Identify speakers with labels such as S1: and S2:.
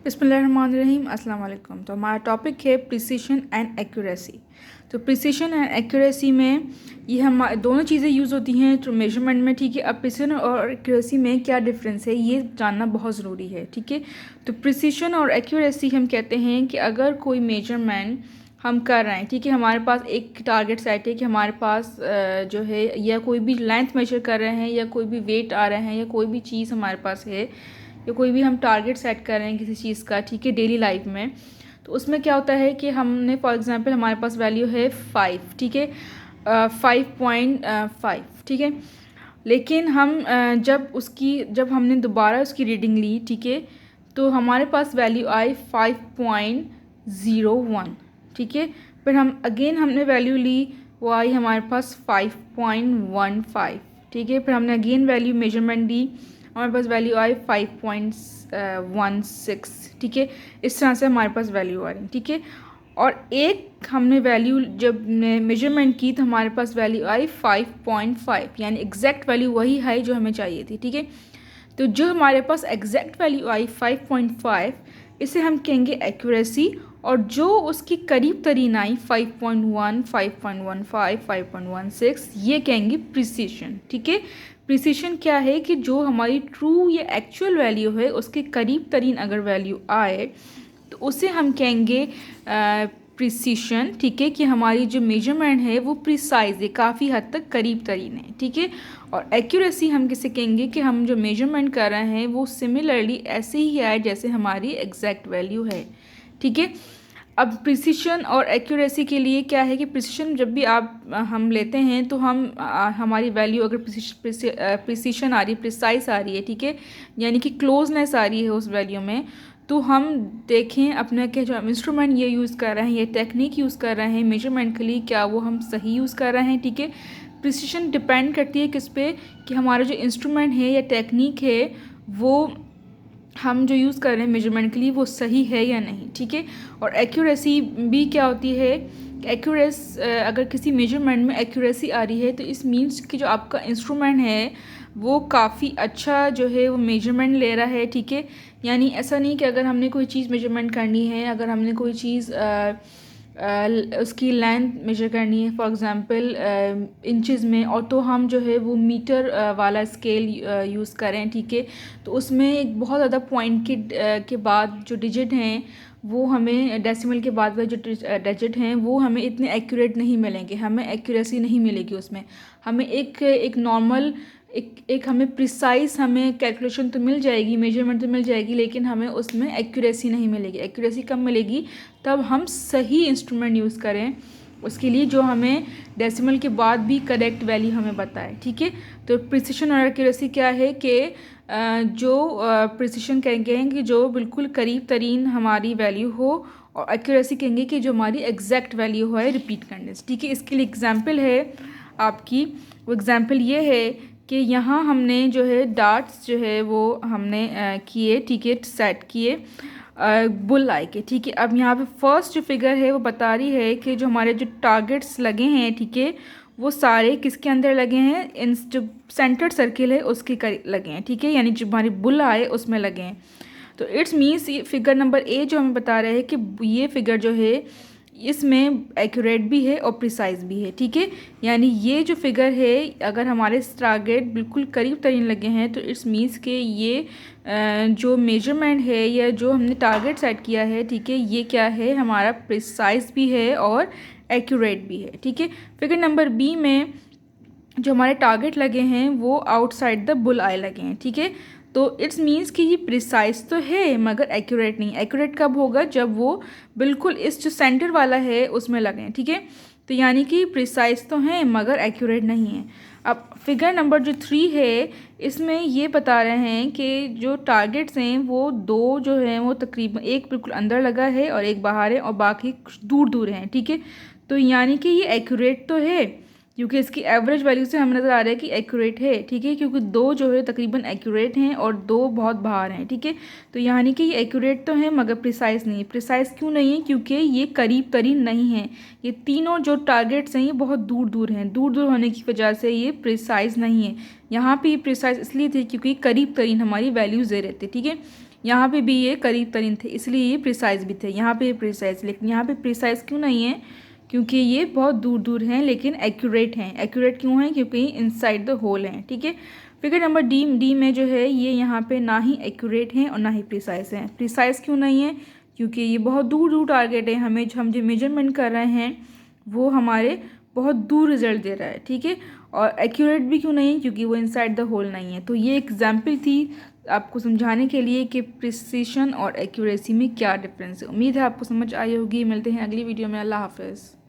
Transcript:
S1: बिस्मिल्लाहिर्रहमानिर्रहीम अस्सलाम वालेकुम। तो हमारा टॉपिक है प्रिसिशन एंड एक्यूरेसी। तो प्रिसिशन एंड एक्यूरेसी में ये हम दोनों चीज़ें यूज़ होती हैं तो मेजरमेंट में, ठीक है। अब प्रिसिशन और एक्यूरेसी में क्या डिफरेंस है ये जानना बहुत ज़रूरी है, ठीक है। तो प्रिसिशन और एक्यूरेसी हम कहते हैं कि अगर कोई मेजरमेंट हम कर रहे हैं, ठीक है, हमारे पास एक टारगेट सेट है कि हमारे पास जो है या कोई भी लेंथ मेजर कर रहे हैं या कोई भी वेट आ रहे हैं या कोई भी चीज़ हमारे पास है या कोई भी हम टारगेट सेट कर रहे हैं किसी चीज़ का, ठीक है, डेली लाइफ में। तो उसमें क्या होता है कि हमने फॉर एग्जांपल हमारे पास वैल्यू है 5, ठीक है, 5.5, ठीक है। लेकिन हम जब हमने दोबारा उसकी रीडिंग ली, ठीक है, तो हमारे पास वैल्यू आई 5.01, ठीक है। फिर हमने वैल्यू ली, वो आई हमारे पास 5.15, ठीक है। फिर हमने अगेन वैल्यू मेजरमेंट दी, हमारे पास वैल्यू आई 5.16, ठीक है। इस तरह से हमारे पास वैल्यू आ रही, ठीक है। और एक हमने वैल्यू जब मेजरमेंट की तो हमारे पास वैल्यू आई 5.5, यानी एग्जैक्ट वैल्यू वही है जो हमें चाहिए थी, ठीक है। तो जो हमारे पास एग्जैक्ट वैल्यू आई 5.5, इसे हम कहेंगे एक्यूरेसी। और जो उसकी करीब तरीन आई 5.1, 5.15, 5.16, ये कहेंगे प्रिसिशन, ठीक है। प्रिसिशन क्या है कि जो हमारी ट्रू या एक्चुअल वैल्यू है उसके करीब तरीन अगर वैल्यू आए तो उसे हम कहेंगे प्रिसिशन, ठीक है, कि हमारी जो मेजरमेंट है वो प्रिसाइज है, काफ़ी हद तक करीब तरीन है, ठीक है। और एक्यूरेसी हम किसे कहेंगे कि हम जो मेजरमेंट कर रहे हैं वो सिमिलरली ऐसे ही आए जैसे हमारी एग्जैक्ट वैल्यू है, ठीक है। अब प्रिसिशन और एक्यूरेसी के लिए क्या है कि प्रिसिशन जब भी हम लेते हैं तो हमारी वैल्यू अगर प्रिसिशन आ रही है, प्रिसाइज आ रही है, ठीक है, यानी कि क्लोजनेस आ रही है उस वैल्यू में, तो हम देखें अपने के जो हम इंस्ट्रूमेंट ये यूज़ कर रहे हैं, ये टेक्निक यूज़ कर रहे हैं मेजरमेंट के लिए, क्या वो हम सही यूज़ कर रहे हैं, ठीक है। प्रिसिशन डिपेंड करती है किस पे, कि हमारा जो इंस्ट्रूमेंट है या टेक्निक है वो हम जो यूज़ कर रहे हैं मेजरमेंट के लिए वो सही है या नहीं, ठीक है। और एक्यूरेसी भी क्या होती है, अगर किसी मेजरमेंट में एक्यूरेसी आ रही है तो इस मीन्स कि जो आपका इंस्ट्रूमेंट है वो काफ़ी अच्छा जो है वो मेजरमेंट ले रहा है, ठीक है। यानी ऐसा नहीं कि अगर हमने कोई चीज़ मेजरमेंट करनी है, अगर हमने कोई चीज़ उसकी लेंथ मेजर करनी है फॉर एग्ज़ाम्पल इंचज़ में, और तो हम जो है वो मीटर वाला स्केल यूज़ करें, ठीक है। तो उसमें एक बहुत ज़्यादा पॉइंट के बाद जो डिजिट हैं वो हमें डेसिमल के बाद वाले जो डिजिट हैं वो हमें इतने एक्यूरेट नहीं मिलेंगे, हमें एक्यूरेसी नहीं मिलेगी उसमें। हमें एक नॉर्मल एक हमें प्रिसाइज हमें कैलकुलेशन तो मिल जाएगी, मेजरमेंट तो मिल जाएगी, लेकिन हमें उसमें एक्यूरेसी नहीं मिलेगी। एक्यूरेसी कब मिलेगी, तब हम सही इंस्ट्रूमेंट यूज़ करें उसके लिए जो हमें डेसिमल के बाद भी करेक्ट वैल्यू हमें बताए, ठीक है। तो प्रिसिशन और एक्यूरेसी क्या है कि जो प्रिसिशन कहेंगे कि जो बिल्कुल करीब तरीन हमारी वैल्यू हो, और एक्यूरेसी कहेंगे कि जो हमारी एग्जैक्ट वैल्यू है रिपीट करने से, ठीक है। इसके लिए एग्जाम्पल है आपकी, वो एग्ज़ाम्पल ये है कि यहाँ हमने जो है डार्ट्स जो है वो हमने किए, ठीक है, सेट किए बुल आई के, ठीक है। अब यहाँ पे फर्स्ट जो फिगर है वो बता रही है कि जो हमारे जो टारगेट्स लगे हैं, ठीक है, वो सारे किसके अंदर लगे हैं, इन जो सेंटर्ड सर्किल है उसके लगे हैं, ठीक है, यानी जो हमारी बुल आए उसमें लगे हैं। तो इट्स मीन्स ये फिगर नंबर ए जो हमें बता रहे हैं कि ये फिगर जो है इसमें एक्यूरेट भी है और प्रिसाइज भी है, ठीक है। यानी ये जो फिगर है अगर हमारे टारगेट बिल्कुल करीब तरीन लगे हैं तो इट्स मीन्स के ये जो मेजरमेंट है या जो हमने टारगेट सेट किया है, ठीक है, ये क्या है, हमारा प्रिसाइज भी है और एक्यूरेट भी है, ठीक है। फिगर नंबर बी में जो हमारे टारगेट लगे हैं वो आउटसाइड द बुल आई लगे हैं, ठीक है। तो इट्स मीन्स कि ये प्रिसाइज तो है मगर एक्यूरेट नहीं। एक्यूरेट कब होगा, जब वो बिल्कुल इस जो सेंटर वाला है उसमें लगे हैं, ठीक है। तो यानी कि प्रिसाइज तो हैं मगर एक्यूरेट नहीं है। अब फिगर नंबर जो 3 है इसमें ये बता रहे हैं कि जो टारगेट्स हैं वो दो जो हैं वो तकरीबन एक बिल्कुल अंदर लगा है और एक बाहर है और बाकी दूर दूर हैं, ठीक है। तो यानी कि ये एक्यूरेट तो है क्योंकि इसकी एवरेज वैल्यू से हमें नज़र आ रहा है कि एक्यूरेट है, ठीक है, क्योंकि दो जो है तकरीबन एक्यूरेट हैं और दो बहुत बाहर हैं, ठीक है। तो यानी कि ये एक्यूरेट तो है मगर प्रिसाइज नहीं है। प्रिसाइज क्यों नहीं है, क्योंकि ये करीब तरीन नहीं है। ये तीनों जो टारगेट्स हैं ये बहुत दूर दूर हैं, दूर दूर होने की वजह से ये प्रिसाइज नहीं है। यहाँ पे ये प्रिसाइज इसलिए थे क्योंकि करीब तरीन हमारी वैल्यूज़ दे रहे थे, ठीक है। यहाँ पे भी ये करीब तरीन थे, इसलिए ये प्रिसाइज भी थे। यहाँ पे प्रिसाइज, लेकिन यहाँ पे प्रिसाइज क्यों नहीं है? क्योंकि ये बहुत दूर दूर हैं लेकिन एक्यूरेट हैं। एक्यूरेट क्यों हैं? क्योंकि इनसाइड द होल हैं, ठीक है। फिगर नंबर डी में जो है ये यहाँ पे ना ही एक्यूरेट हैं और ना ही प्रिसाइज हैं। प्रिसाइज क्यों नहीं है? क्योंकि ये बहुत दूर दूर टारगेट है, हम जो मेजरमेंट कर रहे हैं वो हमारे बहुत दूर रिजल्ट दे रहा है, ठीक है। और एक्यूरेट भी क्यों नहीं? क्योंकि वो इनसाइड द होल नहीं है। तो ये एग्जाम्पल थी आपको समझाने के लिए कि प्रिसिशन और एक्यूरेसी में क्या डिफरेंस है। उम्मीद है आपको समझ आई होगी। मिलते हैं अगली वीडियो में। अल्लाह हाफिज़।